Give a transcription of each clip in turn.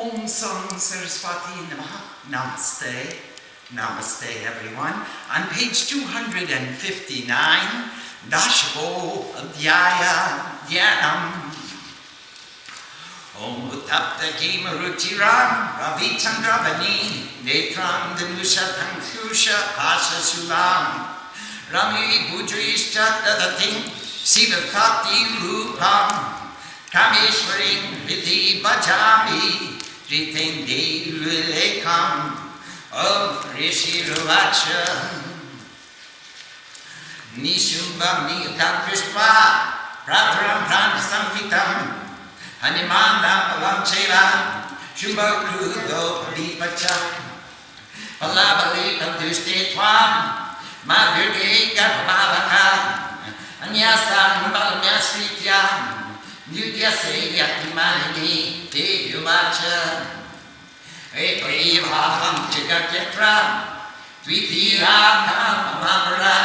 Om Sang Saraswati Namaha. Namaste. Namaste, everyone. On page 259, Dashavo Adhyaya Dhyanam. Om Uttapta Kema Ruchiram Ravi Chandravani Netram Danusha Tankusha Pasha Sulam Rami Bhujrishcha Dadatim Sivathati Rupam Kameshwarim Vidhi Bhajami Jitende Vilekam of Rishi Ruvacha Nishumbam Niyutam Krishpa Prataram Pran Samhitam Hanimanda Palam Chela Shumba Krudo Padipacha Palabali Paduste Twam Madhurge Garbhavaka Anyasam Balamyasrityam Yudyase Yatimani Devyuvacha Ekrivaham Chigatyatra Dvitiyakam Amamara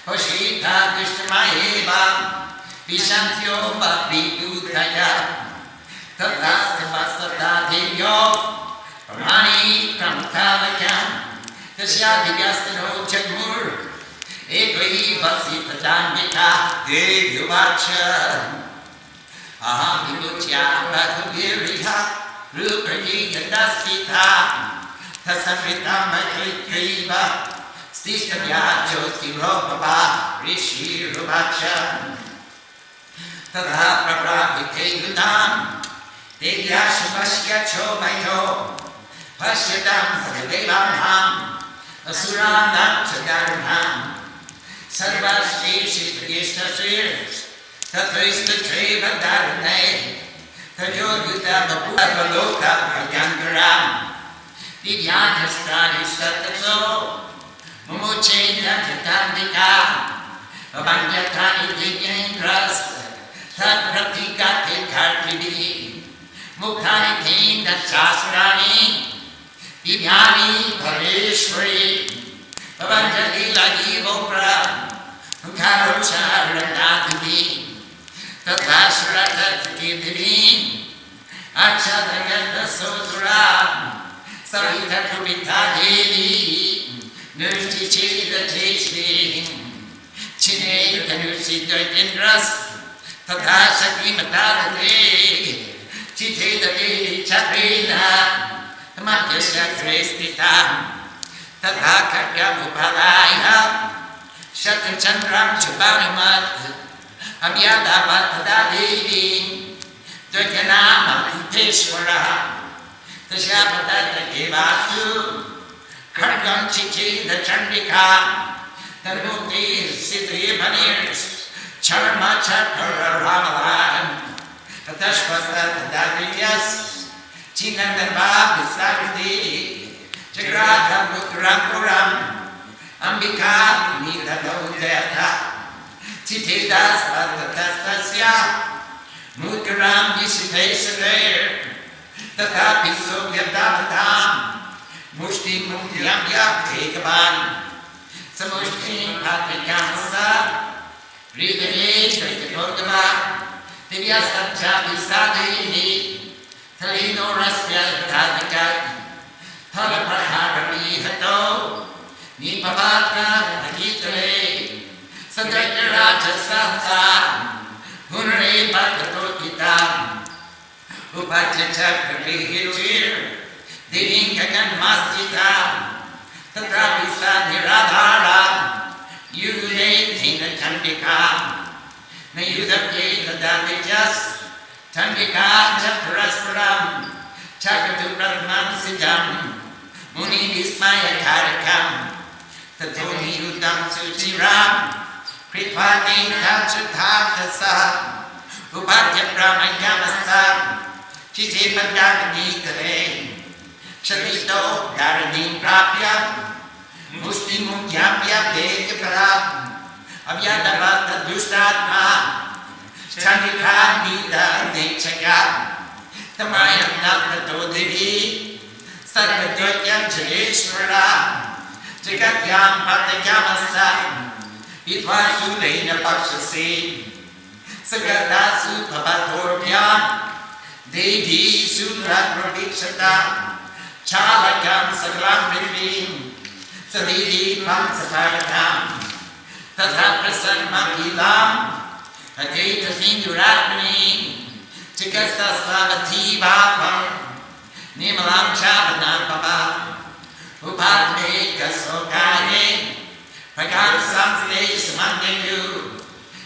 Hoshita Dishtamayeva Vishantyo Bhakti-Udaya Tathasthavasata Devyo Pramani Pramutavakam Tashyadhyastano Jagmur Ekri Vasita Jandika Devyuvacha Aham Vimuchya Bhakuviriha Rupragi Yadaskita Tasamrita Maikriva Stishtavya Jyotirobhava Rishi Ruvacha Tadha Prabhavike Yudam Devyashvashya Chomayo Pashyadam Sadadevanham Asuranam Chagarnam Sarvashti Shitagishtasir Tatvista Treva Dharane Tajoyuta Bapurabaloka Yangaram Divyanastrani Sataso Mumuchena Jatandika Abhangyatani Divyandras Tat Pratikate Kartivi Mukhani Kena Shasrani Divyani Pareshwari Abhanjali Lagi Vopra Mukarocharanatvi Tathashrata Tidivin Achadagata Sotra Sarita Kumita Devi Nurti Chida Cheshvi Chine Tanusi Dindras Tathasaki Matadate Chite Devi Chakrina Tamakasha Kristita Tathakaka Upalaya Shatachandram Chubanimat Abhyadavattada Devi Dvakanama Kuteshwara Tashyapatata Kevasu Kargan Chichida Chandika Tanmukti Siddhi Panirs Charma Chakra Ramalan Tatashpata Dadiyas Chinandava Visardi Jagrata Mukrapuram Ambika Nidadodeta Titedas Vatatastasya Mudgaram Yishiteshaver Tatapi Sogyadavatam Mushti Mugyamya Kekaban Samushti Patrikamasa Ridane Shritakogava Divyasatchavi Sadini Talino Rasya Tadaka Talapraharami Hato Nipavata Akitale Sadrakaraja Sasa Hunre Bhagatotita Upachachakri Hirir Divinkakan Masjita Tatrapisa Niradhara Yude Tina Chandika Nayudake Nadavijas Chandika Chakrasparam Chakratupratman Sijam Muni Vismaya Karikam Tatoni Udam Suchiram Kripati Tachutatasa Upatya Brahmanyamasa Chiti Pandavani Kare Shavito Garanim Prapya Musti Mukyapya Vekapara Avyadavata Dustatma Chandika Nida Nechaka Tamayam Natato Devi Sarvajotya Jaleshwara Jagatyam Patakyamasa Vidvasu Dena Pakshasi Sagadasu Pavatorpyam Devi Sudra Pravikshata Chalakam Sakalam Vivim Sadidi Pansapagatam Tatha Prasanmakilam Adeta Sinduratmani Chikastaslavati Bhavam Nimalam Chabanam Papa Upadme Kasokane Pagam Samste Samandayu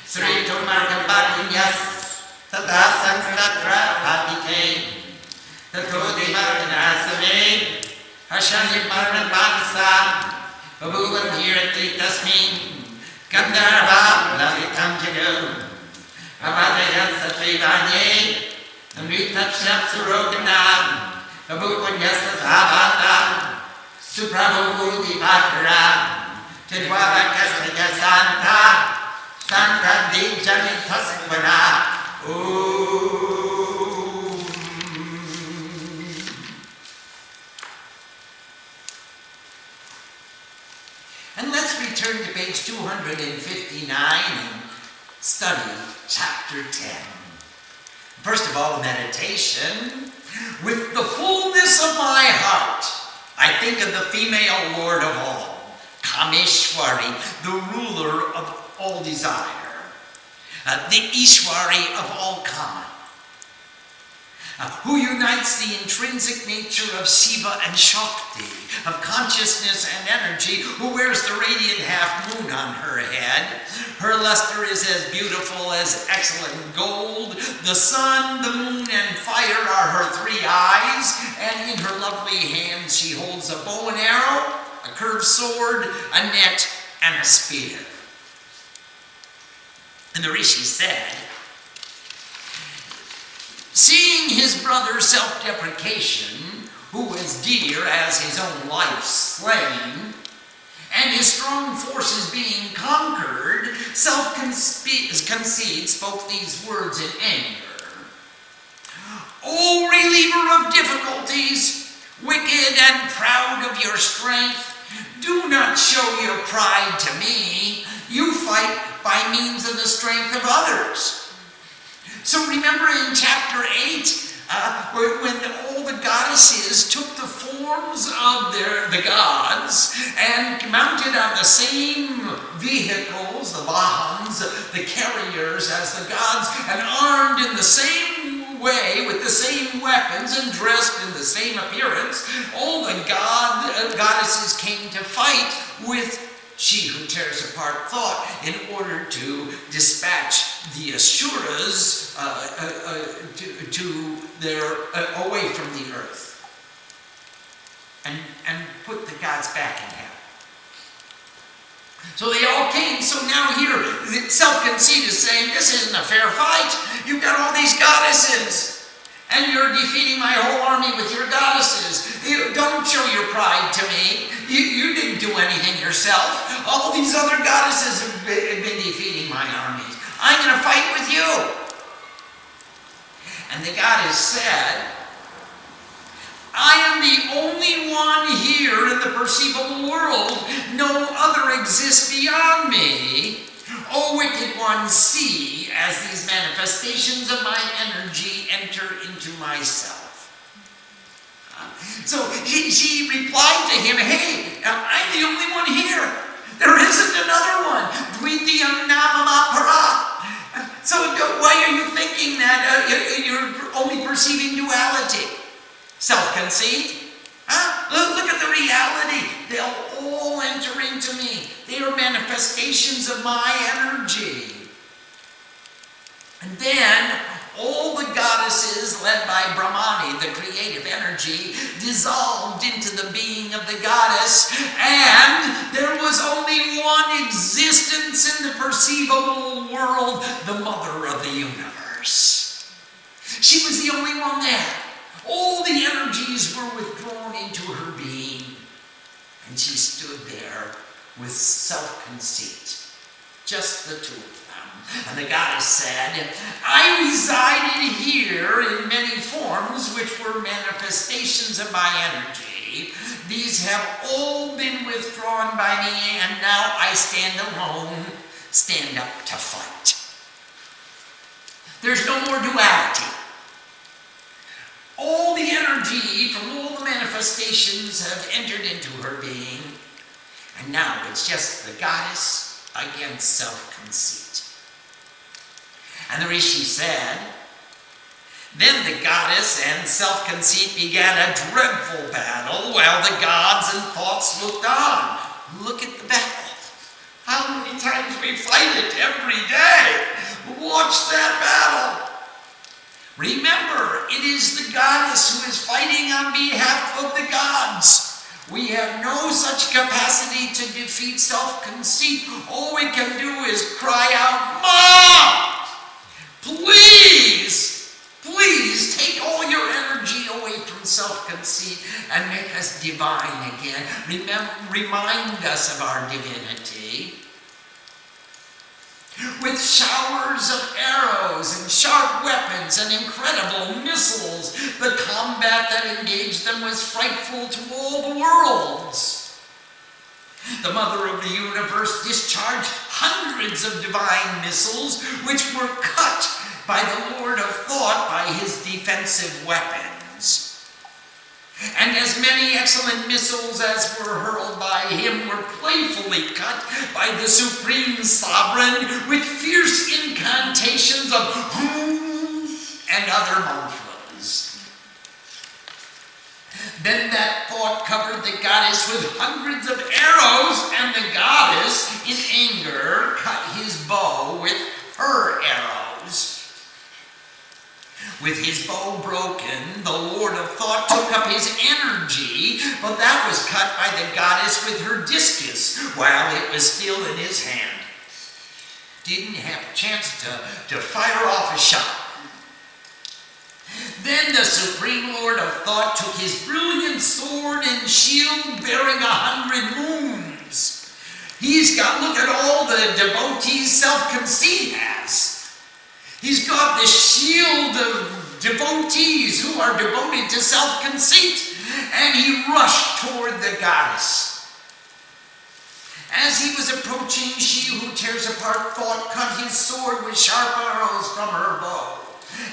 Sri Tomarga Bhatinyas Tata Sanskatra Bhatite Tato Devarganasame Harshani Marman Bhatasa Babuvan Hirati Tasmin Gandharva Lavitam Jadu Avadayan Satvivanye Namritakshap Suroganam Babuvan Yasatavata Suprabhu Divakara Tedwava Kasmika Santa Santa Dijani Tasvana And let's return to page 259 and study chapter 10. First of all, meditation. With the fullness of my heart, I think of the female lord of all, Kameshwari, the ruler of all desire. The Ishwari of all Kama, who unites the intrinsic nature of Shiva and Shakti, of consciousness and energy, who wears the radiant half moon on her head. Her luster is as beautiful as excellent gold. The sun, the moon, and fire are her three eyes, and in her lovely hands she holds a bow and arrow, a curved sword, a net, and a spear. And the Rishi said, seeing his brother's self-deprecation, who was dear as his own life slain, and his strong forces being conquered, Self-Conceit spoke these words in anger. O reliever of difficulties, wicked and proud of your strength, do not show your pride to me. You fight by means of the strength of others. So remember in chapter 8, when all the goddesses took the forms of the gods and mounted on the same vehicles, the vahans, the carriers as the gods, and armed in the same way with the same weapons and dressed in the same appearance, all the goddesses came to fight with she who tears apart thought in order to dispatch the Asuras away from the earth and put the gods back in heaven. So they all came. So now here, Self-Conceit is saying, this isn't a fair fight. You've got all these goddesses. And you're defeating my whole army with your goddesses. Don't show your pride to me. You didn't do anything yourself. All these other goddesses have been defeating my armies. I'm going to fight with you. And the goddess said, I am the only one here in the perceivable world. No other exists beyond me. O wicked one, see as these manifestations of my energy enter into myself. So she replied to him, hey, I'm the only one here. There isn't another one. So why are you thinking that you're only perceiving duality? Self-conceit? Look at the reality. They'll all enter into me. They are manifestations of my energy. And then all the goddesses, led by Brahmani, the creative energy, dissolved into the being of the goddess, and there was only one existence in the perceivable world, the mother of the universe. She was the only one there. All the energies were withdrawn into her being, and she stood there with self-conceit, just the two of them. And the goddess said, I resided here in many forms which were manifestations of my energy. These have all been withdrawn by me, and now I stand alone, stand up to fight. There's no more duality. energy from all the manifestations have entered into her being. And now it's just the goddess against self-conceit. And the Rishi said, then the goddess and self-conceit began a dreadful battle while the gods and thoughts looked on. Look at the battle. How many times we fight it every day. Watch that battle. Remember, it is the goddess who is fighting on behalf of the gods. We have no such capacity to defeat self-conceit. All we can do is cry out, Ma! Please, please take all your energy away from self-conceit and make us divine again. Remind us of our divinity. With showers of arrows and sharp weapons and incredible missiles, the combat that engaged them was frightful to all the worlds. The Mother of the Universe discharged hundreds of divine missiles, which were cut by the Lord of Thought by his defensive weapons. And as many excellent missiles as were hurled by him were playfully cut by the Supreme Sovereign with fierce incantations of and other mantras. Then that thought covered the goddess with hundreds of arrows, and the goddess, in anger, cut his bow with her arrows. With his bow broken, the Lord of Thought took up his energy, but that was cut by the goddess with her discus while it was still in his hand. Didn't have a chance to fire off a shot. Then the Supreme Lord of Thought took his brilliant sword and shield bearing 100 moons. He's got, look at all the devotees self-conceit has. He's got the shield of devotees who are devoted to self-conceit, and he rushed toward the goddess. As he was approaching, she who tears apart thought cut his sword with sharp arrows from her bow,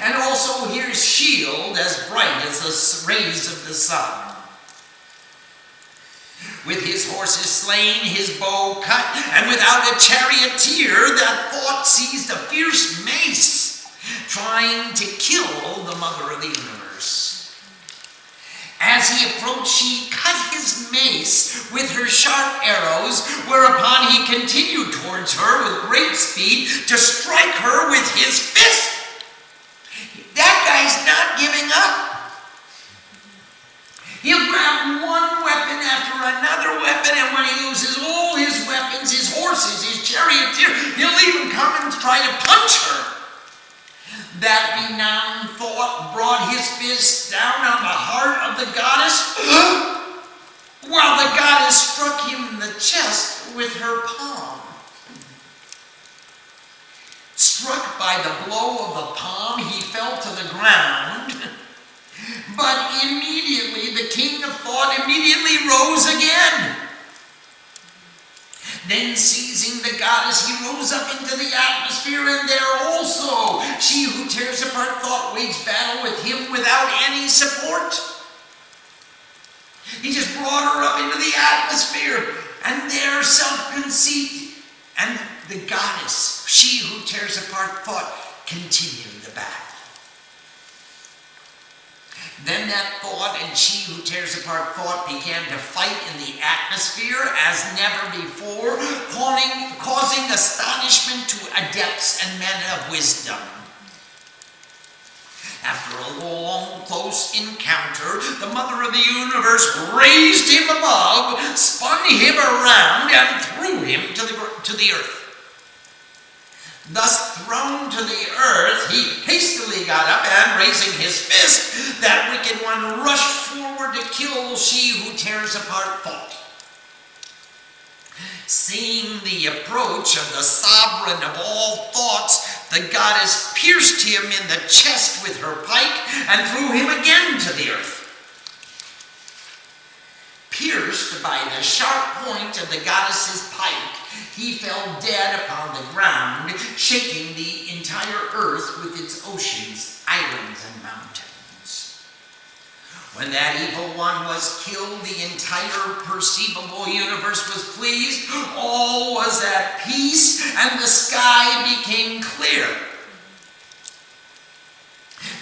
and also his shield as bright as the rays of the sun. With his horses slain, his bow cut, and without a charioteer, that thought seized a fierce mace, trying to kill the Mother of the Universe. As he approached, she cut his mace with her sharp arrows, whereupon he continued towards her with great speed to strike her with his fist. That guy's not giving up. He'll grab one weapon after another weapon, and when he uses all his weapons, his horses, his charioteer, he'll even come and try to punch her. That renowned thought brought his fist down on the heart of the goddess, while the goddess struck him in the chest with her palm. Struck by the blow of the palm, he fell to the ground. But immediately, the king of thought immediately rose again. Then seizing the goddess, he rose up into the atmosphere, and there also she who tears apart thought waged battle with him without any support. He just brought her up into the atmosphere, and there self-conceit and the goddess, she who tears apart thought, continued the battle. Then that thought and she who tears apart thought began to fight in the atmosphere as never before, causing astonishment to adepts and men of wisdom. After a long, close encounter, the Mother of the Universe raised him above, spun him around, and threw him to the earth. Thus thrown to the earth, he hastily got up, and raising his fist, that wicked one rushed forward to kill she who tears apart thought. Seeing the approach of the sovereign of all thoughts, the goddess pierced him in the chest with her pike and threw him again to the earth. Pierced by the sharp point of the goddess's pike, he fell dead upon the ground, shaking the entire earth with its oceans, islands, and mountains. When that evil one was killed, the entire perceivable universe was pleased, all was at peace, and the sky became clear.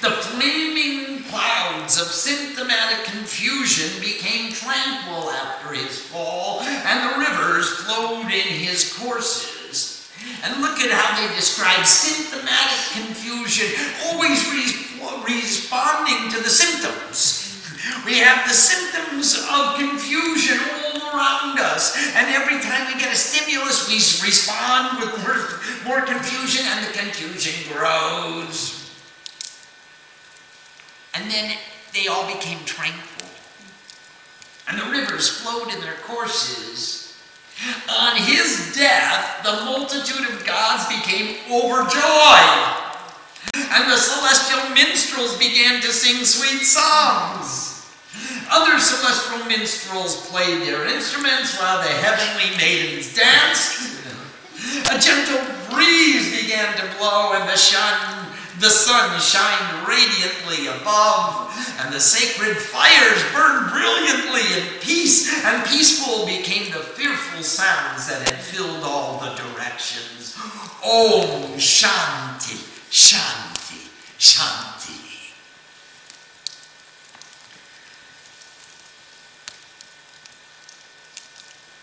The flaming clouds of symptomatic confusion became tranquil after his fall, and the rivers flowed in his courses. And look at how they describe symptomatic confusion, always responding to the symptoms. We have the symptoms of confusion all around us, and every time we get a stimulus, we respond with more confusion, and the confusion grows. And then they all became tranquil, and the rivers flowed in their courses. On his death, the multitude of gods became overjoyed, and the celestial minstrels began to sing sweet songs. Other celestial minstrels played their instruments while the heavenly maidens danced. A gentle breeze began to blow, and the sun shined radiantly above, and the sacred fires burned brilliantly in peace, and peaceful became the fearful sounds that had filled all the directions. Om Shanti, Shanti, Shanti.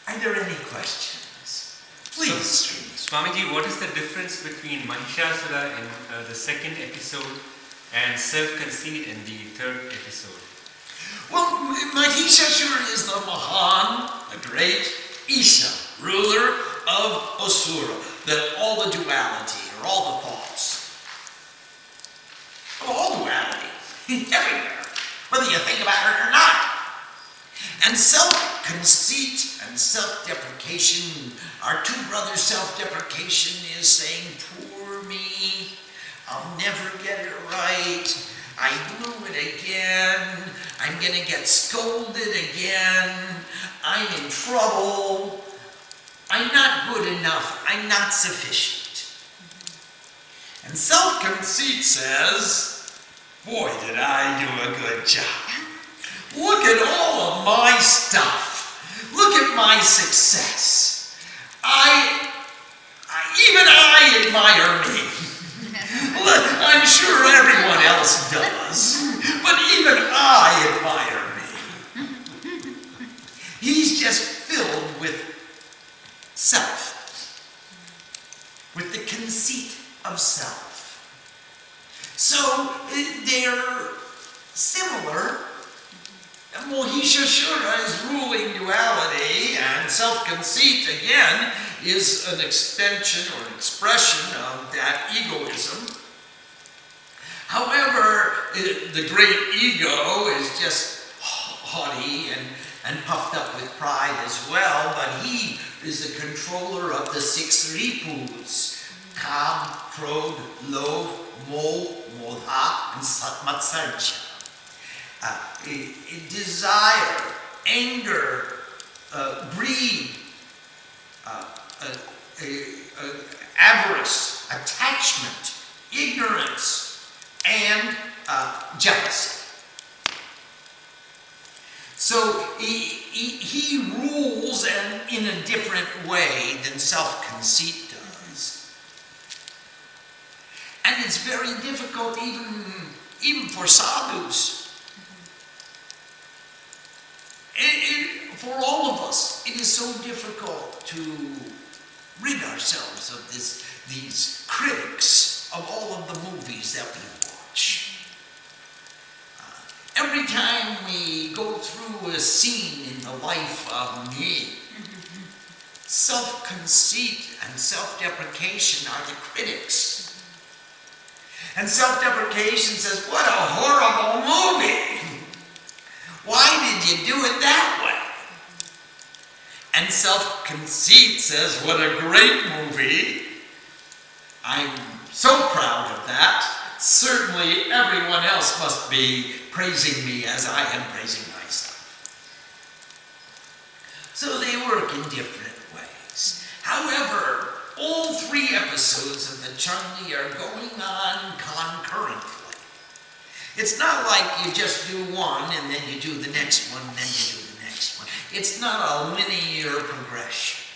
Are there any questions? Please. Swamiji, what is the difference between Mahishasura in the second episode and Self-Conceit in the third episode? Well, Mahishasura is the Mahan, the great Isha, ruler of Asura, all the duality, or all the thoughts. All duality, everywhere, whether you think about it or not. And self-conceit and self-deprecation, our two brothers, self-deprecation is saying, poor me, I'll never get it right, I blew it again, I'm going to get scolded again, I'm in trouble, I'm not good enough, I'm not sufficient. And self-conceit says, boy, did I do a good job. Look at all of my stuff. Look at my success. Even I admire me. Look, I'm sure everyone else does, but even I admire me. He's just filled with self, with the conceit of self. So they're similar. Mahishasura is ruling duality, and self-conceit, again, is an extension or an expression of that egoism. However, the great ego is just haughty and puffed up with pride as well, but he is the controller of the six ripus: Kam, Krodh, Lobh, Moh, Modha, and Matsarya. Desire, anger, greed, avarice, attachment, ignorance, and jealousy. So he rules in a different way than self-conceit does. And it's very difficult even for sadhus. For all of us, it is so difficult to rid ourselves of these critics of all of the movies that we watch. Every time we go through a scene in the life of me, self-conceit and self-deprecation are the critics. And self-deprecation says, what a horrible movie! Why did you do it that way? And self-conceit says, what a great movie. I'm so proud of that. Certainly everyone else must be praising me as I am praising myself. So they work in different ways. However, all three episodes of the Chandi are going on concurrently. It's not like you just do one and then you do the next one and then you do the next one. It's not a linear progression.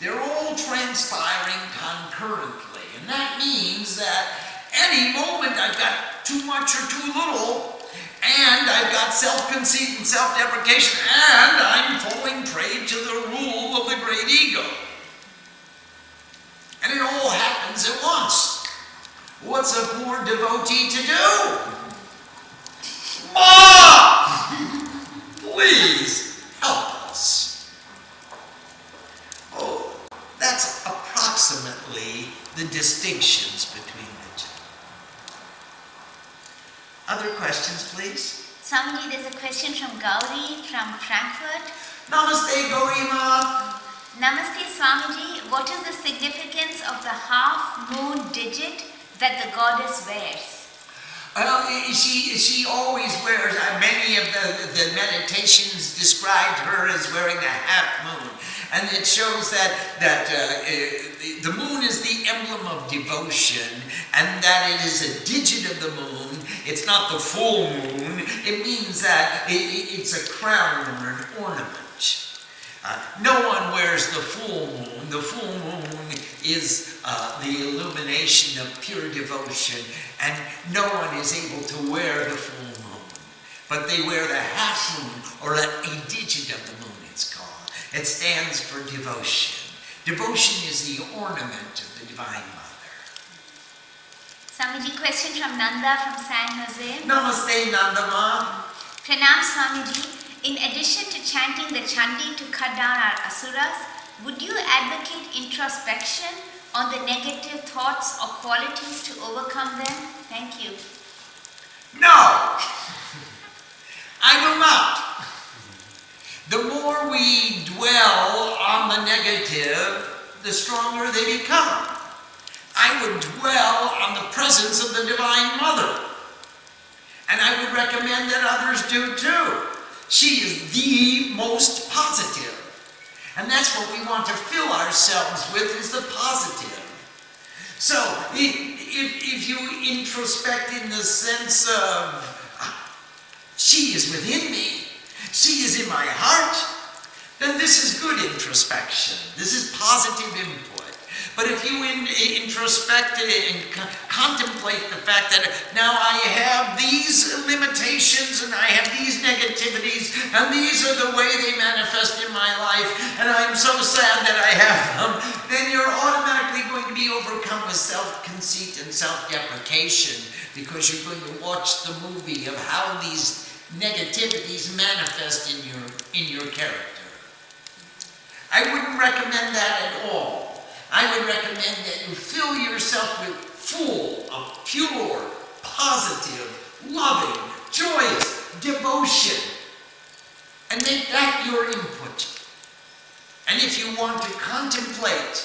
They're all transpiring concurrently, and that means that any moment I've got too much or too little, and I've got self-conceit and self-deprecation, and I'm falling prey to the rule of the great ego. And it all happens at once. What's a poor devotee to do? Ma! Please help us. Oh, that's approximately the distinctions between the two. Other questions, please? Swamiji, there's a question from Gauri from Frankfurt. Namaste, Gaurima. Namaste, Swamiji. What is the significance of the half moon digit that the goddess wears? Well, she always wears, many of the meditations described her as wearing a half moon. And it shows that the moon is the emblem of devotion, and that it is a digit of the moon. It's not the full moon. It means that it's a crown or an ornament. No one wears the full moon. The full moon is the illumination of pure devotion, and no one is able to wear the full moon. But they wear the half moon, or a digit of the moon, it's called. It stands for devotion. Devotion is the ornament of the Divine Mother. Swamiji, question from Nanda from San Jose. Namaste, Nandama. Pranam, Swamiji. In addition to chanting the Chandi to cut down our asuras, would you advocate introspection on the negative thoughts or qualities to overcome them? Thank you. No! I will not. The more we dwell on the negative, the stronger they become. I would dwell on the presence of the Divine Mother. And I would recommend that others do too. She is the most positive. And that's what we want to fill ourselves with, is the positive. So, if you introspect in the sense of, she is within me, she is in my heart, then this is good introspection. This is positive input. But if you introspect and contemplate the fact that now I have these limitations and I have these negativities and these are the way they manifest in my life and I'm so sad that I have them, then you're automatically going to be overcome with self-conceit and self-deprecation, because you're going to watch the movie of how these negativities manifest in your character. I wouldn't recommend that at all. I would recommend that you fill yourself with full of pure, positive, loving, joyous devotion, and make that your input. And if you want to contemplate,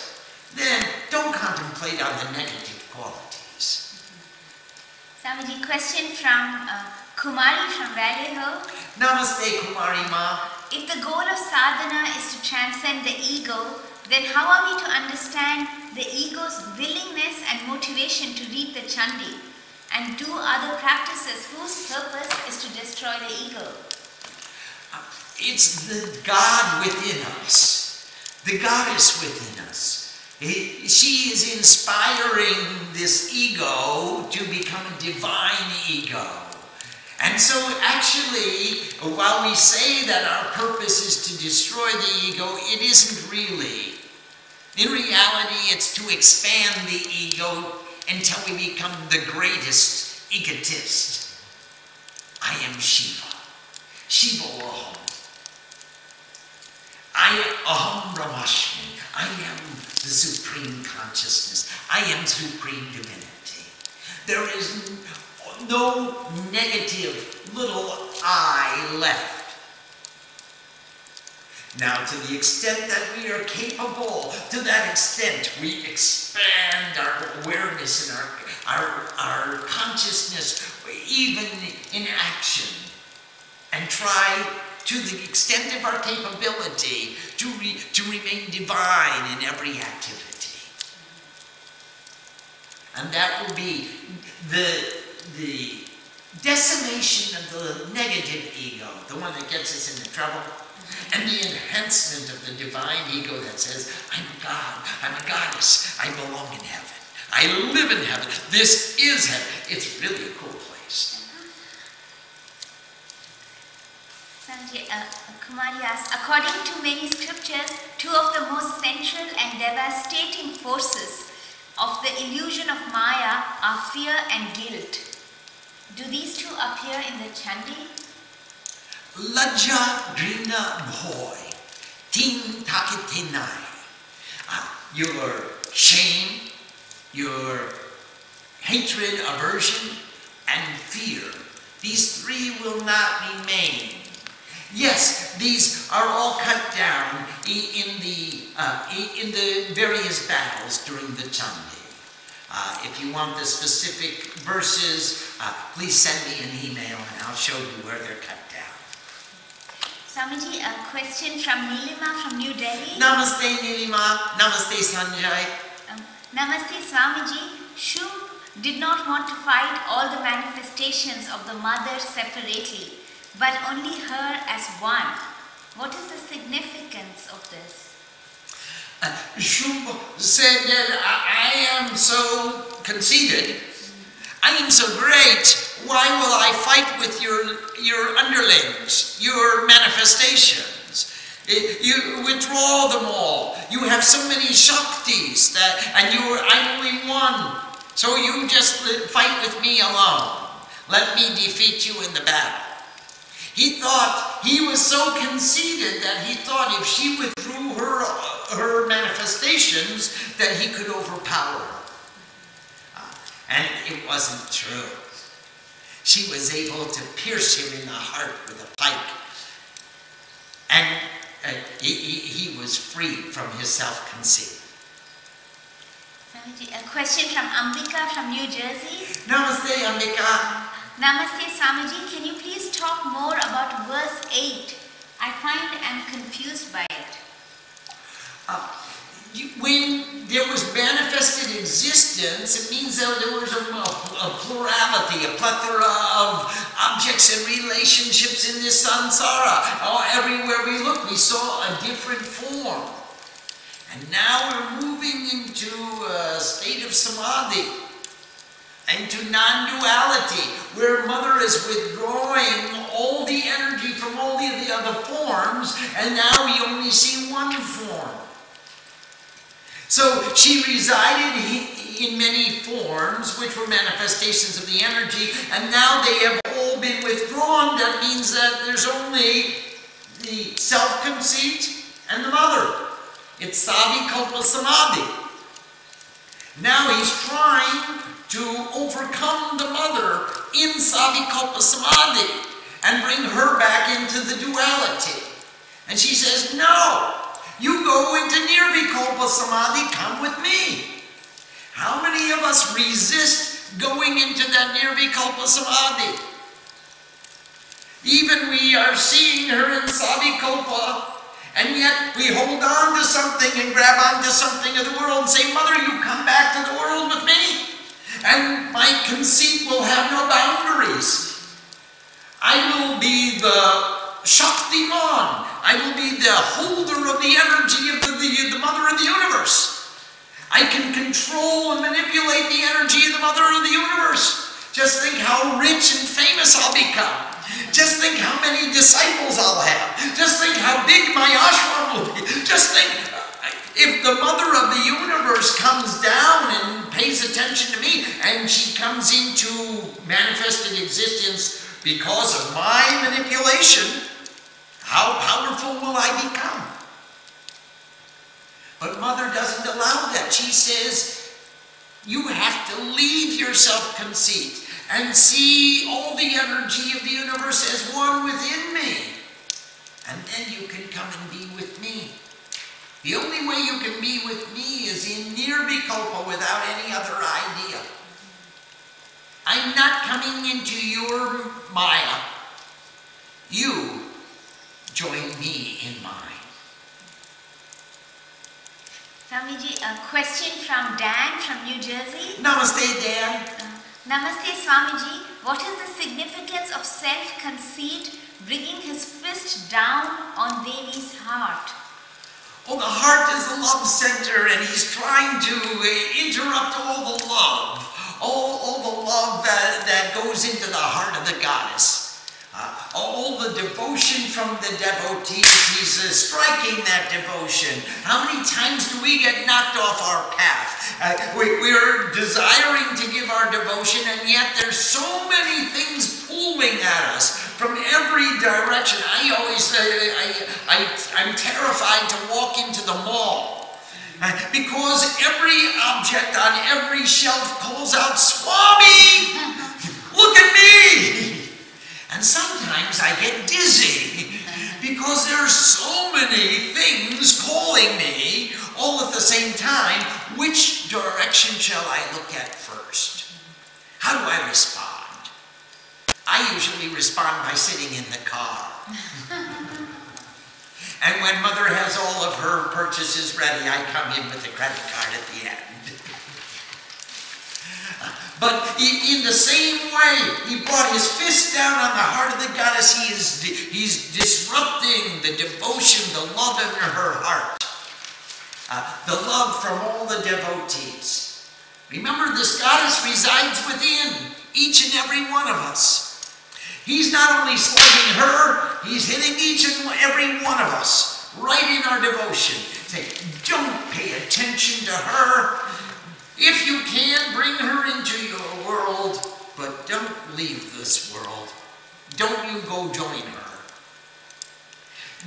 then don't contemplate on the negative qualities. Swamiji, question from Kumari from Valley Ho. Namaste, Kumari Ma. If the goal of sadhana is to transcend the ego, then how are we to understand the ego's willingness and motivation to read the Chandi and do other practices whose purpose is to destroy the ego? It's the God within us, the goddess within us. She is inspiring this ego to become a divine ego. And so actually, while we say that our purpose is to destroy the ego, it isn't really. In reality, it's to expand the ego until we become the greatest egotist. I am Shiva. Shiva Aham. I am Aham Brahmashmi. I am the supreme consciousness. I am supreme divinity. There is no negative little I left. Now, to the extent that we are capable, to that extent we expand our awareness and our consciousness, even in action, and try to the extent of our capability to remain divine in every activity. And that will be the decimation of the negative ego, the one that gets us into trouble, and the enhancement of the divine ego that says, I'm a god, I'm a goddess, I belong in heaven, I live in heaven, this is heaven. It's really a cool place. Sanjay, Kumari asks, according to many scriptures, two of the most central and devastating forces of the illusion of Maya are fear and guilt. Do these two appear in the Chandi? Lajja grina bhoy, ting takitenai. Your shame, your hatred, aversion, and fear. These three will not remain. Yes, these are all cut down in the various battles during the Chandi. If you want the specific verses, please send me an email and I'll show you where they're cut down. Swamiji, a question from Nilima from New Delhi. Namaste Nilima, Namaste Sanjay. Namaste Swamiji. Shum did not want to fight all the manifestations of the mother separately, but only her as one. What is the significance of this? Shum said that I am so conceited, I am so great, why will I fight with your underlings, your manifestations? You withdraw them all. You have so many shaktis and I'm only one. So you just fight with me alone. Let me defeat you in the battle. He thought, he was so conceited that he thought if she withdrew her manifestations, that he could overpower her. And it wasn't true. She was able to pierce him in the heart with a pike. And he was freed from his self-conceit. A question from Ambika from New Jersey. Namaste, Ambika. Namaste, Swamiji. Can you please talk more about verse 8? I find I'm confused by it. When there was manifested existence, it means that there was a plurality, a plethora of objects and relationships in this samsara. Everywhere we look, we saw a different form. And now we're moving into a state of samadhi, into non-duality, where Mother is withdrawing all the energy from all the other forms, and now we only see one form. So she resided in many forms, which were manifestations of the energy, and now they have all been withdrawn. That means that there's only the self-conceit and the Mother. It's Savikalpa Samadhi. Now he's trying to overcome the Mother in Savikalpa Samadhi and bring her back into the duality. And she says, no, you go into Nirvikalpa Samadhi, come with me. How many of us resist going into that Nirvikalpa Samadhi? Even we are seeing her in Savikalpa, and yet we hold on to something and grab onto something of the world and say, Mother, you come back to the world with me, and my conceit will have no boundaries. I will be the Shaktiman. I will be the holder of the energy of the Mother of the universe. I can control and manipulate the energy of the Mother of the universe. Just think how rich and famous I'll become. Just think how many disciples I'll have. Just think how big my ashram will be. Just think, if the Mother of the universe comes down and pays attention to me, and she comes into manifested existence because of my manipulation, how powerful will I become? But Mother doesn't allow that. She says, you have to leave your self-conceit and see all the energy of the universe as one within me. And then you can come and be with me. The only way you can be with me is in Nirvikalpa without any other idea. I'm not coming into your Maya. You join me in mine. Swamiji, a question from Dan from New Jersey. Namaste, Dan. Namaste Swamiji, what is the significance of self-conceit bringing his fist down on Devi's heart? Oh, the heart is the love center, and he's trying to interrupt all the love, all the love that goes into the heart of the goddess. All the devotion from the devotees, he's striking that devotion. How many times do we get knocked off our path? We're desiring to give our devotion, and yet there's so many things pulling at us from every direction. I always say, I'm terrified to walk into the mall because every object on every shelf calls out, "Swami, look at me!" And sometimes I get dizzy because there's so many things calling me all at the same time. Which direction shall I look at first? How do I respond? I usually respond by sitting in the car. And when Mother has all of her purchases ready, I come in with a credit card at the end. But in the same way, he brought his fist down on the heart of the goddess. He's disrupting the devotion, the love in her heart. The love from all the devotees. Remember, this goddess resides within each and every one of us. He's not only slugging her, he's hitting each and every one of us, right in our devotion. Say, don't pay attention to her. If you can, bring her into your world, but don't leave this world. Don't you go join her.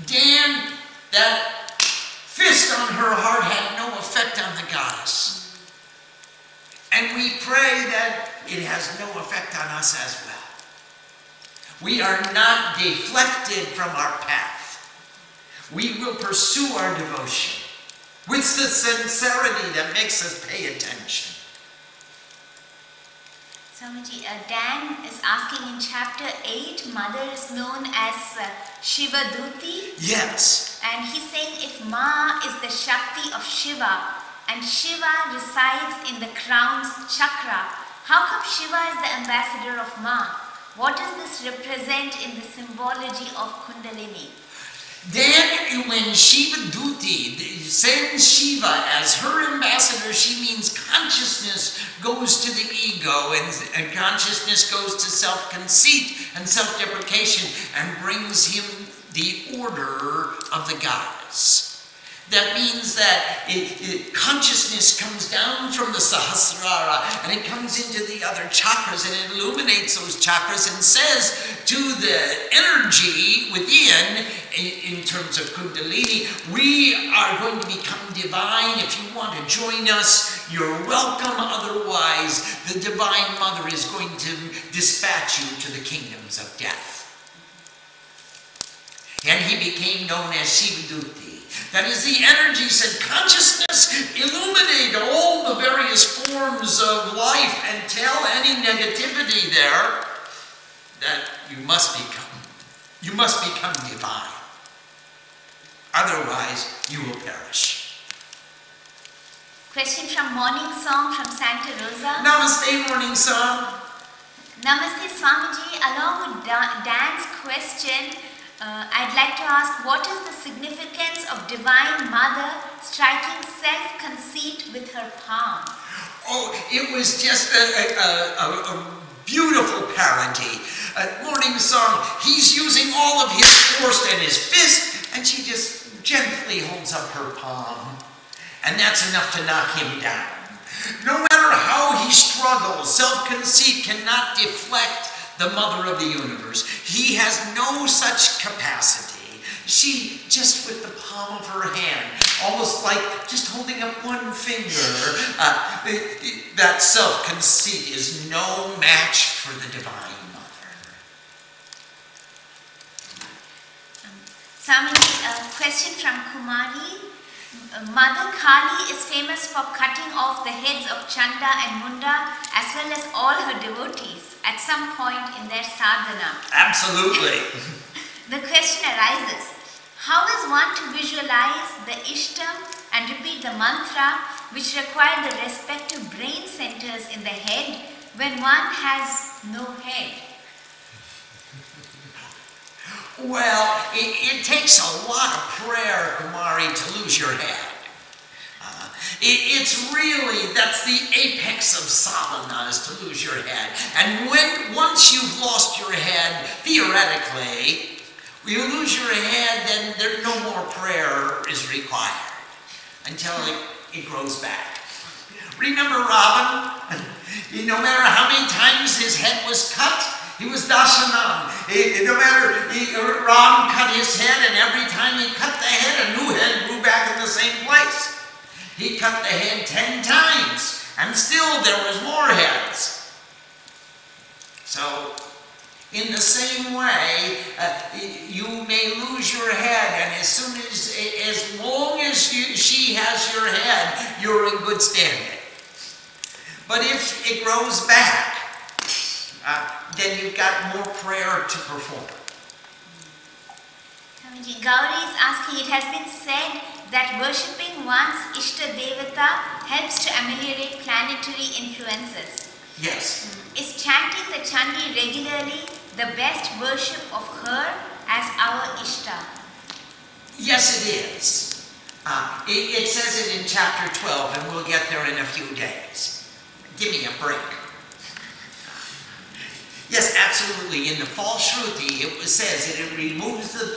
Dan, that fist on her heart had no effect on the goddess. And we pray that it has no effect on us as well. We are not deflected from our path. We will pursue our devotion with the sincerity that makes us pay attention. Swamiji, Dan is asking in chapter 8, Mother is known as Shiva Duti. Yes. And he's saying if Ma is the Shakti of Shiva and Shiva resides in the crown's chakra, how come Shiva is the ambassador of Ma? What does this represent in the symbology of Kundalini? Then when Shiva Duti sends Shiva as her ambassador, she means consciousness goes to the ego and consciousness goes to self-conceit and self-deprecation and brings him the order of the goddess. That means that consciousness comes down from the Sahasrara and it comes into the other chakras and it illuminates those chakras and says to the energy within, in terms of Kundalini, we are going to become divine. If you want to join us, you're welcome. Otherwise, the Divine Mother is going to dispatch you to the kingdoms of death. And he became known as Shiva Duti. That is, the energies and consciousness illuminate all the various forms of life and tell any negativity there that you must become divine. Otherwise, you will perish. Question from Morning Song from Santa Rosa. Namaste, Morning Song. Namaste Swamiji, along with Dan's question, I'd like to ask, what is the significance of Divine Mother striking self-conceit with her palm? Oh, it was just a beautiful parody. Morning Song, he's using all of his force and his fist, and she just gently holds up her palm. And that's enough to knock him down. No matter how he struggles, self-conceit cannot deflect the Mother of the universe. He has no such capacity. She, just with the palm of her hand, almost like just holding up one finger, that self-conceit is no match for the Divine Mother. Swamiji, a question from Kumari. Mother Kali is famous for cutting off the heads of Chanda and Munda as well as all her devotees at some point in their sadhana. Absolutely. The question arises, how is one to visualize the Ishtam and repeat the mantra which require the respective brain centers in the head when one has no head? Well, it takes a lot of prayer, Kumari, to lose your head. It's really, that's the apex of sadhana, is to lose your head. And once you've lost your head, theoretically, you lose your head, then no more prayer is required until it grows back. Remember Ravan? No matter how many times his head was cut, he was dashanam. No matter, Ram cut his head, and every time he cut the head, a new head grew back in the same place. He cut the head 10 times, and still there was more heads. So, in the same way, you may lose your head, and as long as she has your head, you're in good standing. But if it grows back, then you've got more prayer to perform. Swamiji, Gauri is asking, it has been said that worshipping one's Ishta Devata helps to ameliorate planetary influences. Yes. Is chanting the Chandi regularly the best worship of her as our Ishta? Yes, it is. It says it in chapter 12, and we'll get there in a few days. Give me a break. Yes, absolutely. In the false Shruti, it says that it removes the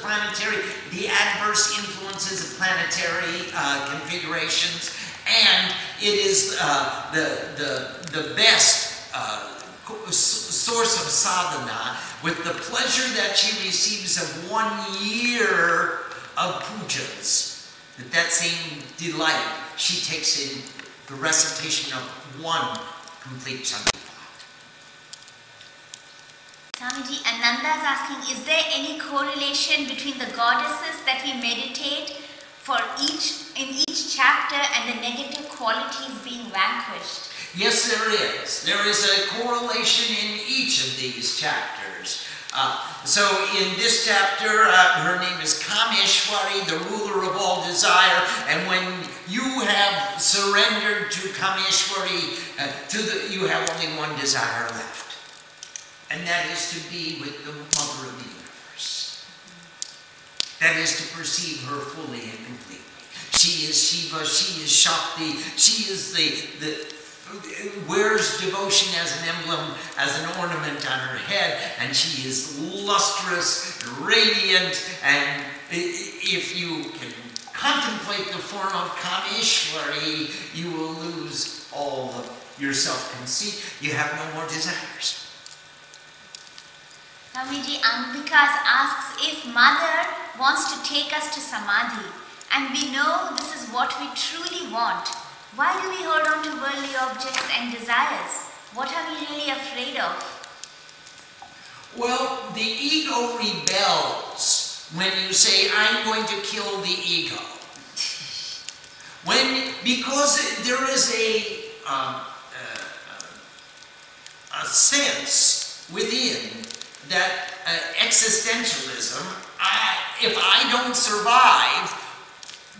adverse influences of planetary configurations, and it is the best source of sadhana, with the pleasure that she receives of 1 year of pujas. That same delight she takes in the recitation of 1 complete Chandi Path. Swamiji, Ananda is asking, is there any correlation between the goddesses that we meditate in each chapter and the negative qualities being vanquished? Yes, there is. There is a correlation in each of these chapters. So in this chapter, her name is Kameshwari, the ruler of all desire, and when you have surrendered to Kameshwari, you have only one desire left. And that is to be with the Mother of the Universe. That is to perceive her fully and completely. She is Shiva, she is Shakti, she is wears devotion as an emblem, as an ornament on her head, and she is lustrous, radiant, and if you can contemplate the form of Kameshwari, you will lose all of your self-conceit. You have no more desires. Swamiji, Ambikas asks, if Mother wants to take us to Samadhi, and we know this is what we truly want, why do we hold on to worldly objects and desires? What are we really afraid of? Well, the ego rebels when you say, I'm going to kill the ego. Because there is a sense within that existentialism, if I don't survive,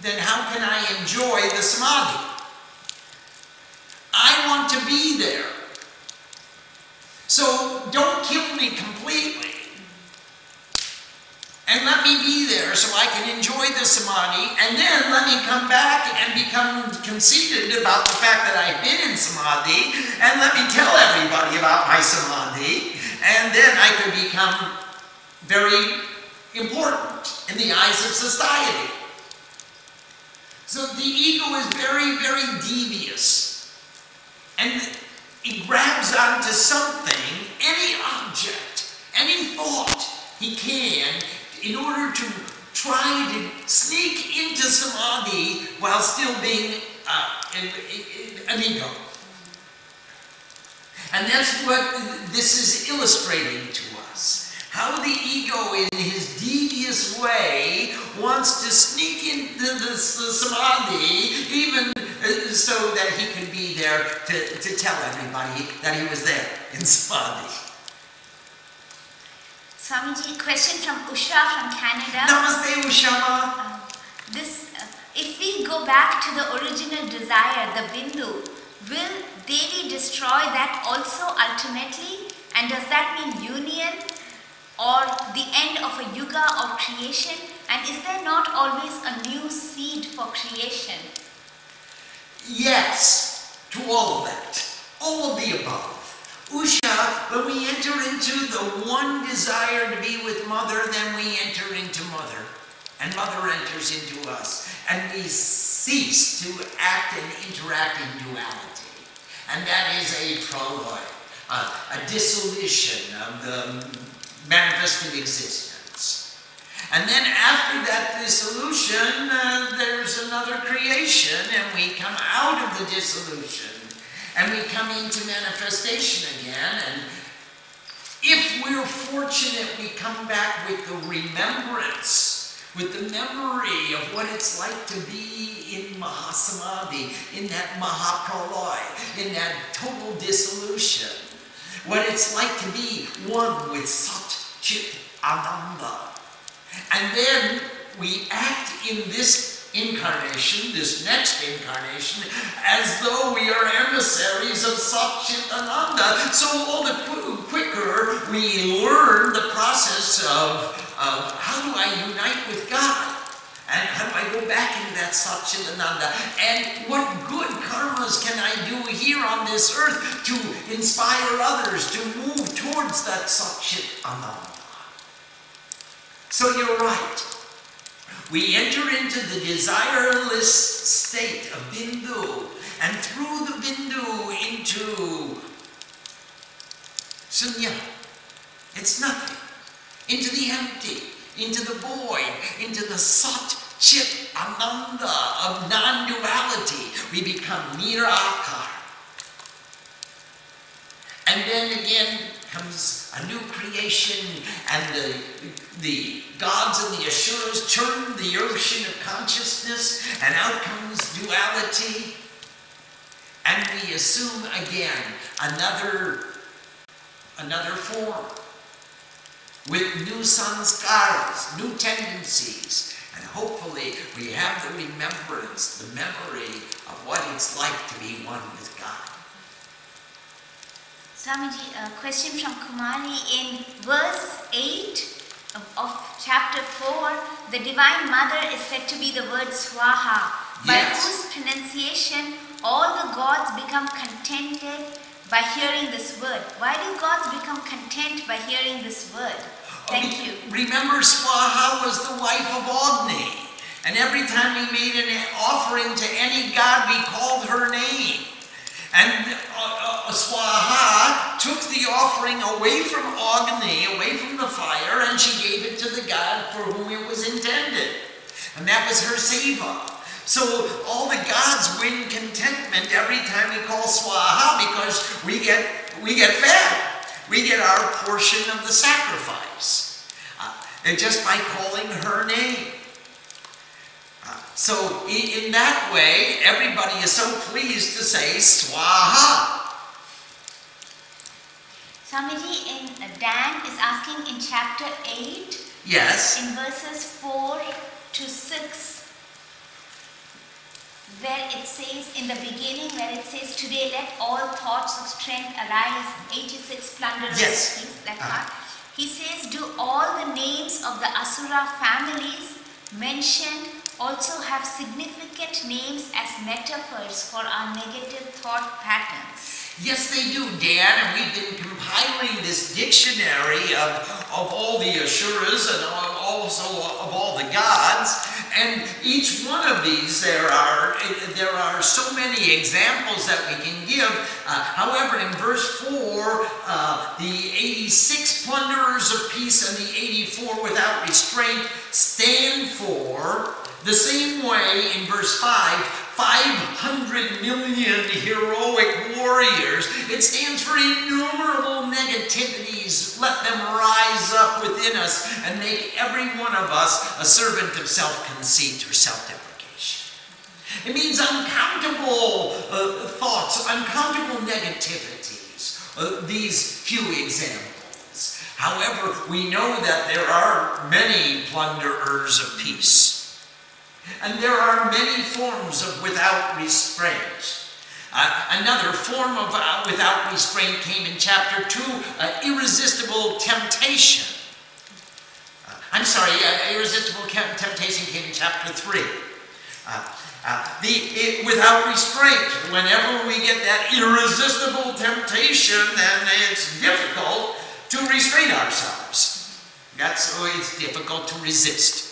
then how can I enjoy the samadhi? I want to be there. So don't kill me completely. And let me be there so I can enjoy the samadhi, and then let me come back and become conceited about the fact that I've been in samadhi, and let me tell everybody about my samadhi, and then I could become very important in the eyes of society. So the ego is very, very devious. And it grabs onto something, any object, any thought he can, in order to try to sneak into samadhi while still being an ego. And that's what this is illustrating to us. How the ego, in his devious way, wants to sneak into the samadhi, even so that he can be there to tell everybody that he was there in samadhi. Swamiji, question from Usha from Canada. Namaste, Ushama. If we go back to the original desire, the bindu, will Devi destroy that also ultimately? And does that mean union or the end of a yuga or creation? And is there not always a new seed for creation? Yes, to all of that. All of the above. Usha, when we enter into the one desire to be with Mother, then we enter into Mother. And Mother enters into us. And we cease to act and interact in duality. And that is a prologue, a dissolution of the manifested existence. And then after that dissolution, there's another creation, and we come out of the dissolution. And we come into manifestation again, and if we're fortunate, we come back with the remembrance, with the memory of what it's like to be in Mahasamadhi, in that Mahapralaya, in that total dissolution. What it's like to be one with Sat Chit Ananda. And then we act in this incarnation, this next incarnation, as though we are emissaries of Sat Chit Ananda. So all the quicker we learn the process of how do I unite with God? And how do I go back into that Sat Chit Ananda? And what good karmas can I do here on this earth to inspire others to move towards that Sat Chit Ananda? So you're right. We enter into the desireless state of Bindu, and through the Bindu into Sunya. It's nothing. Into the empty, into the void, into the Sat Chit Ananda of non-duality. We become Nirakar. And then again comes a new creation, and the gods and the Asuras turn the ocean of consciousness, and out comes duality, and we assume again another form with new sanskaras, new tendencies, and hopefully we have the remembrance, the memory of what it's like to be one with God. Swamiji, a question from Kumari. In verse 8 of chapter 4, the Divine Mother is said to be the word Swaha, by whose pronunciation all the gods become contented by hearing this word. Why do gods become content by hearing this word? Thank you. Remember, Swaha was the wife of Agni, and every time we made an offering to any god, we called her name. And Swaha took the offering away from Agni, away from the fire, and she gave it to the god for whom it was intended. And that was her seva. So all the gods win contentment every time we call Swaha, because we get fed. We get our portion of the sacrifice. And just by calling her name. So in that way, everybody is so pleased to say Swaha. Swamiji, Dan is asking in chapter 8, yes, in verses 4 to 6, where it says, in the beginning, where it says, today let all thoughts of strength arise, 86 plunderers, yes. That part. He says, do all the names of the Asura families mentioned also have significant names as metaphors for our negative thought patterns? Yes, they do, Dan, and we've been compiling this dictionary of all the Asuras and also of all the gods, and each one of these, there are so many examples that we can give. However, in verse 4, the 86 plunderers of peace and the 84 without restraint stand for, the same way in verse 5, 500 million heroic warriors. It stands for innumerable negativities. Let them rise up within us and make every one of us a servant of self-conceit or self-deprecation. It means uncountable thoughts, uncountable negativities, these few examples. However, we know that there are many plunderers of peace. And there are many forms of without restraint. Another form of without restraint came in chapter 2, irresistible temptation. Irresistible temptation came in chapter 3. Without restraint, whenever we get that irresistible temptation, then it's difficult to restrain ourselves. It's difficult to resist.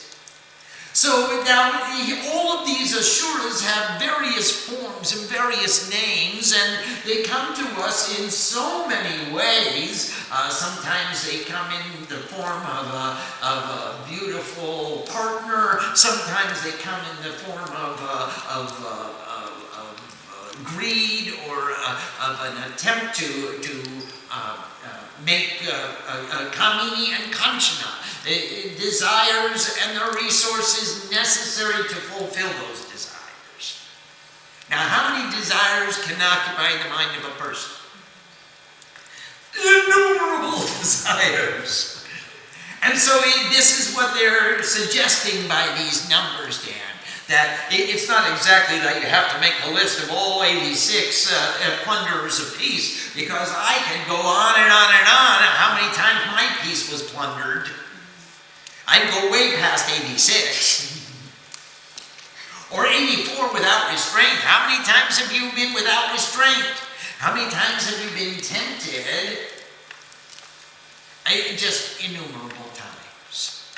So now all of these asuras have various forms and various names, and they come to us in so many ways. Sometimes they come in the form of a beautiful partner. Sometimes they come in the form of greed or of an attempt to make kamini and kanchana. Desires and the resources necessary to fulfill those desires. Now, how many desires can occupy the mind of a person? Innumerable desires. And so this is what they're suggesting by these numbers, Dan. That it's not exactly that you have to make a list of all 86 plunderers of peace, because I can go on and on and on how many times my peace was plundered. I can go way past 86. Or 84 without restraint. How many times have you been without restraint? How many times have you been tempted? Just innumerable times.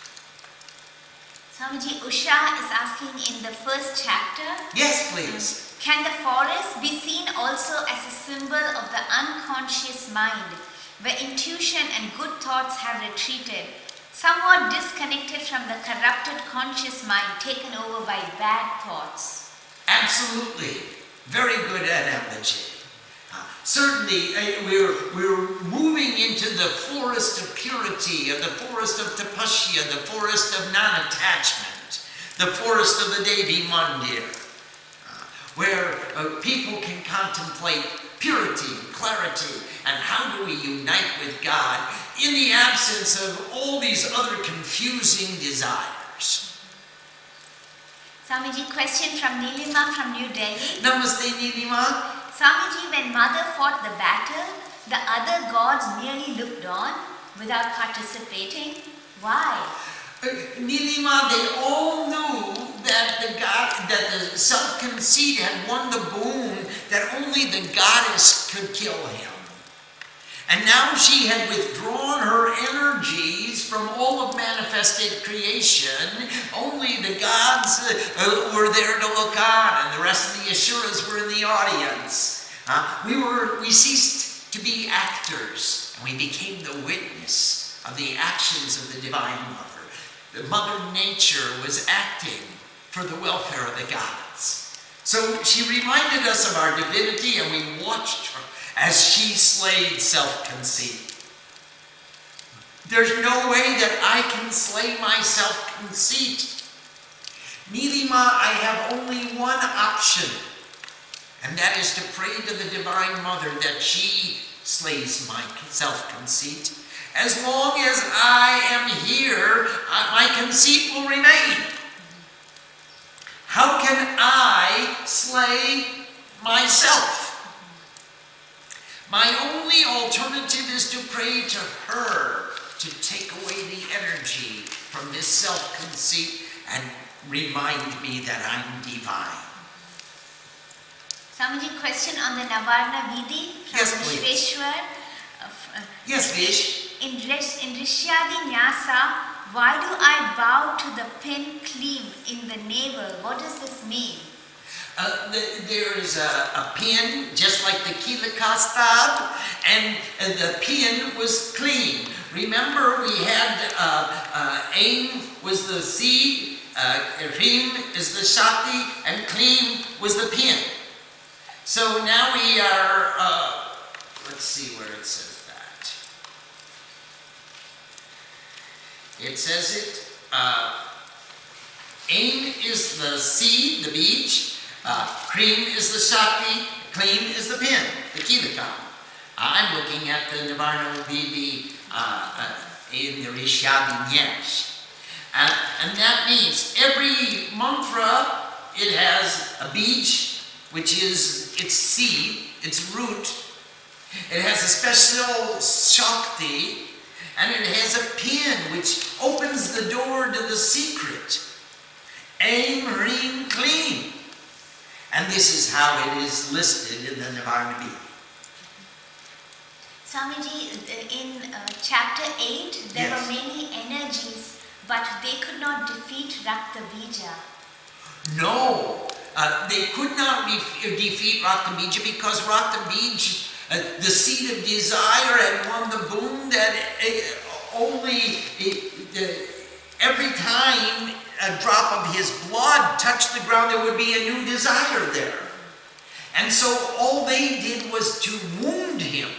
Swamiji, Usha is asking in the first chapter. Yes, please. Can the forest be seen also as a symbol of the unconscious mind, where intuition and good thoughts have retreated, somewhat disconnected from the corrupted conscious mind taken over by bad thoughts? Absolutely. Very good analogy. Certainly, we're moving into the forest of purity, the forest of tapasya, the forest of non-attachment, the forest of the Devi Mandir, where people can contemplate purity and clarity, and how do we unite with God in the absence of all these other confusing desires. Swamiji, question from Nilima from New Delhi. Namaste, Nilima. Swamiji, when mother fought the battle, the other gods merely looked on without participating. Why? Nilima, they all knew that the self-conceit had won the boon that only the goddess could kill him. And now she had withdrawn her energies from all of manifested creation. Only the gods were there to look on, and the rest of the Asuras were in the audience. We ceased to be actors, and we became the witness of the actions of the Divine Mother. The Mother Nature was acting for the welfare of the gods. So she reminded us of our divinity, and we watched her as she slayed self-conceit. There's no way that I can slay my self-conceit. Nilima, I have only one option, and that is to pray to the Divine Mother that she slays my self-conceit. As long as I am here, my conceit will remain. How can I slay myself? My only alternative is to pray to her to take away the energy from this self-conceit and remind me that I'm divine. Swamiji, question on the Navarna Vidhi from Vishweshwar. Yes, Vish. In Rishyadi Nyasa, why do I bow to the pin cleave in the navel? What does this mean? There is a pin, just like the Kilakastab, and the pin was clean. Remember, we had Aim was the seed, Rim is the Shakti, and Kleem was the pin. So now we are, let's see where it says that. It says it, Aim is the seed, the beach. Cream is the Shakti, Kleem is the pin, the Kilakam. I'm looking at the Navarna Vidhi in the Rishyadi Nyesh. And that means every mantra, it has a beach, which is its seed, its root. It has a special Shakti, and it has a pin which opens the door to the secret. Aim, Hrim, Klim. And this is how it is listed in the Nivarna Bhidi. Swamiji, in chapter 8, there Yes. were many energies, but they could not defeat Rakta Bija. No, they could not defeat Rakta Bija because Rakta Bija, the seed of desire, had won the boon that only every time a drop of his blood touched the ground, there would be a new desire there. And so all they did was to wound him.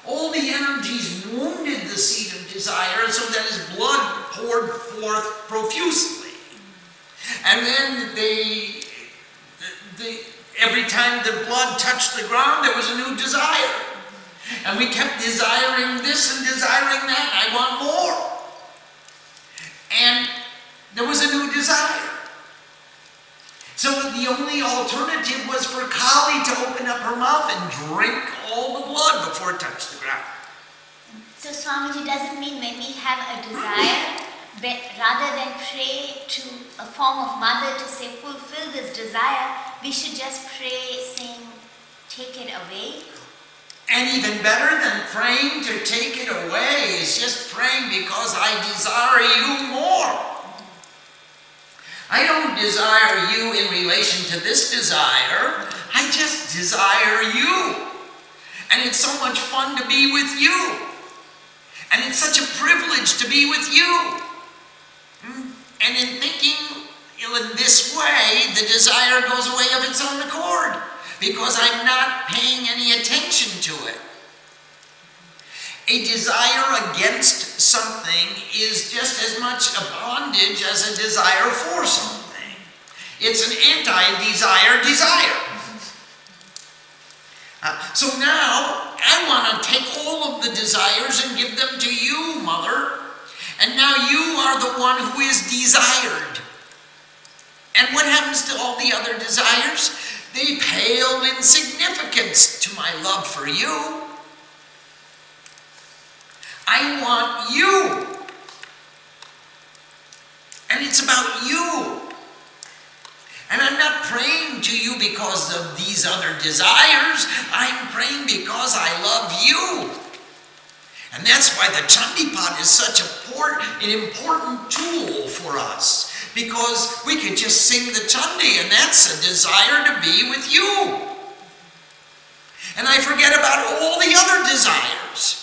All the energies wounded the seed of desire so that his blood poured forth profusely. And then every time the blood touched the ground, there was a new desire. And we kept desiring this and desiring that. I want more. And there was a new desire. So the only alternative was for Kali to open up her mouth and drink all the blood before it touched the ground. So Swamiji, does it mean when we have a desire, but rather than pray to a form of mother to say, fulfill this desire, we should just pray saying, take it away? And even better than praying to take it away is just praying because I desire you more. I don't desire you in relation to this desire. I just desire you. And it's so much fun to be with you. And it's such a privilege to be with you. And in thinking in this way, the desire goes away of its own accord because I'm not paying any attention to it. A desire against something is just as much a bondage as a desire for something. It's an anti-desire desire. So now, I want to take all of the desires and give them to you, Mother. And now you are the one who is desired. And what happens to all the other desires? They pale in significance to my love for you. I want you. And it's about you. And I'm not praying to you because of these other desires. I'm praying because I love you. And that's why the Chandi Path is such an important tool for us. Because we can just sing the Chandi, and that's a desire to be with you. And I forget about all the other desires.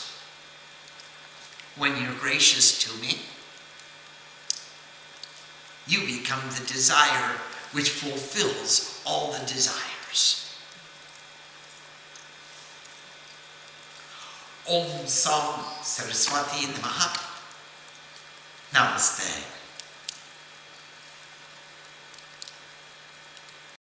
When you're gracious to me, you become the desire which fulfills all the desires. Om Sam Saraswati Namaha. Namaste.